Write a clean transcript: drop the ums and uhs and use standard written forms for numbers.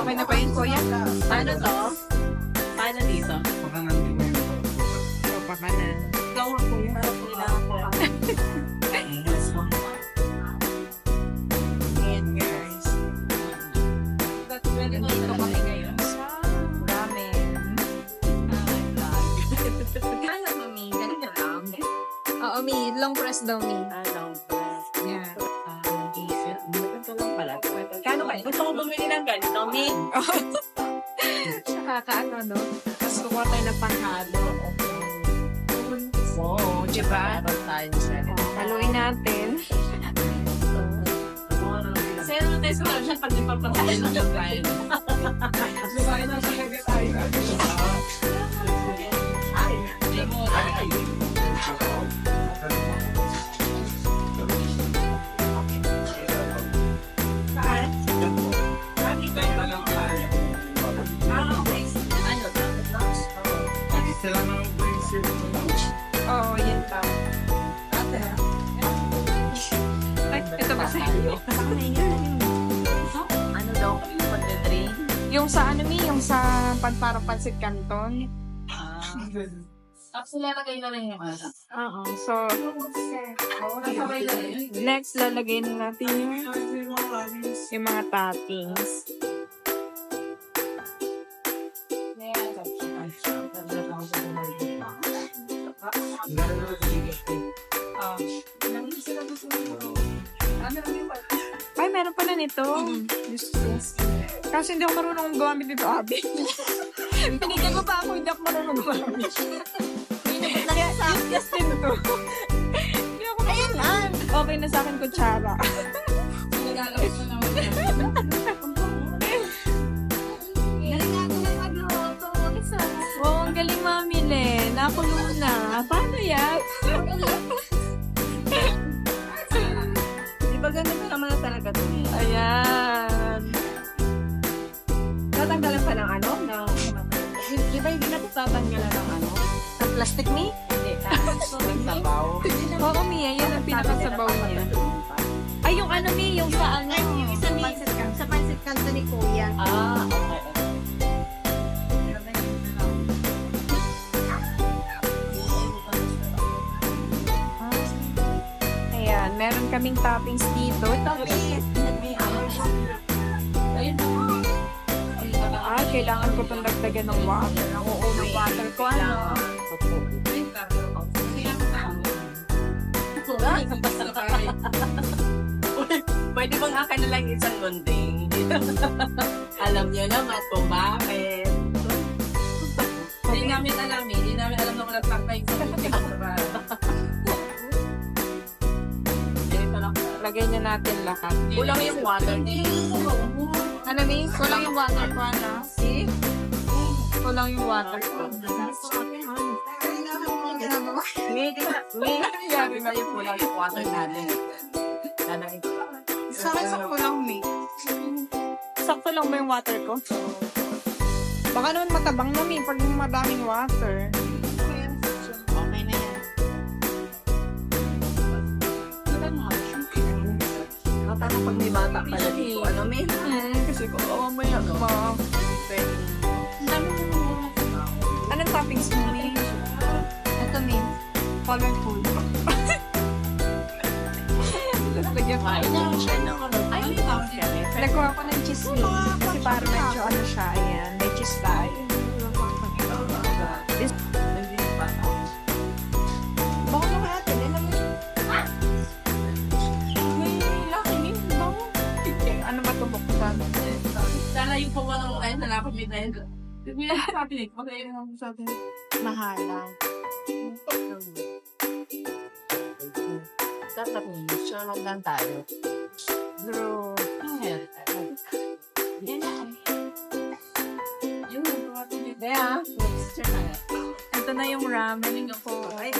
Okay na ba yun, kuya? Paano to? Paano dito? Pakanan. Ikaw nga, kuya. Ayan, guys. Nandito kami ngayon sa ramen. Kaya mo, Mi. Ganito lang. Oo, Mi. Long press daw, Mi. Long press. Yan. Ito lang pala. Kano kayo? Gusto ko bumili ng ganito, Mi. Nakakaano, no? Tapos kukuha tayo ng panghalo. Oo, diba? Meron tayo siya. Haluin natin. Kasi ano tayo sa siya pag nagpapakain ng kain. Sumain na sa gabi tayo. Oo, yan pa. Ay, ito ba sa'yo? Ano daw yung pag-drink? Yung sa ano, Mi? Yung sa para pansit canton. Tapos nilalagay na lang yung asa. Oo. So, next, lalagay na natin yung mga toppings. Ay, meron pala nito. Kasi hindi ako marunong gumamit nito, Abi. Pinigyan mo pa ako, hindi ako marunong gumamit. Kaya, yes din to. Hindi ako marunong. Okay na sa akin, kutsara. Oo, ang galing, Mami Len. Nakulo na. Paano yan? Di ba ganito naman na talaga ito? Ayan. Tatanggalan pa ng ano? Di ba hindi na ito tatanggalan ng ano? Ang plastic, Mi? Hindi. Nagsabaw. Oo, Mia. Yan ang pinakasabaw niya. Ay, yung ano, Mi? Yung sa ano? Yung isa Mi, sa pansit kanto ni Kuya. Okay. Ayan. Meron kaming toppings dito. Kailangan ko itong dagdagan ng water. Nauuwi water ko, ano? Pwede bang akin na lang isang lunding? Alam niyo naman kung bakit. Hindi namin alam eh. Hindi namin alam na walang takay sa lunding. Lagay niya natin lahat. Kulang yung water. Ano, Mi? Kulang yung water ko, ano? See? Kulang yung water ko. May sabi na yung kulang yung water natin. Sa akin, sakto lang, Mi. Sakto lang ba yung water ko? Baka naman matabang na, Mi, pag madaming water. Okay na yan. kapag may bata pala dito. Ano, may? Kasi ko, mamaya ma. Anong toppings mo, May? Ito, May. Colorful. Lagyan ko. Ay, may tawag siya. Nagkuha ko ng cheese May. Kasi para medyo ano siya, ayan. May cheese tayo. Hindi pa. Baka naman natin, ilang yun? May laki din, baka. Ano ba ito buksan? Sana yung pawang ay nalapit may tayo. Hindi na sabi niya. Pag ayun ang sabi niya. Mahalang. Dapat siya lang tayo. True. Yan na. Yun, Kaya, Ito na yung ramen ko. Ay,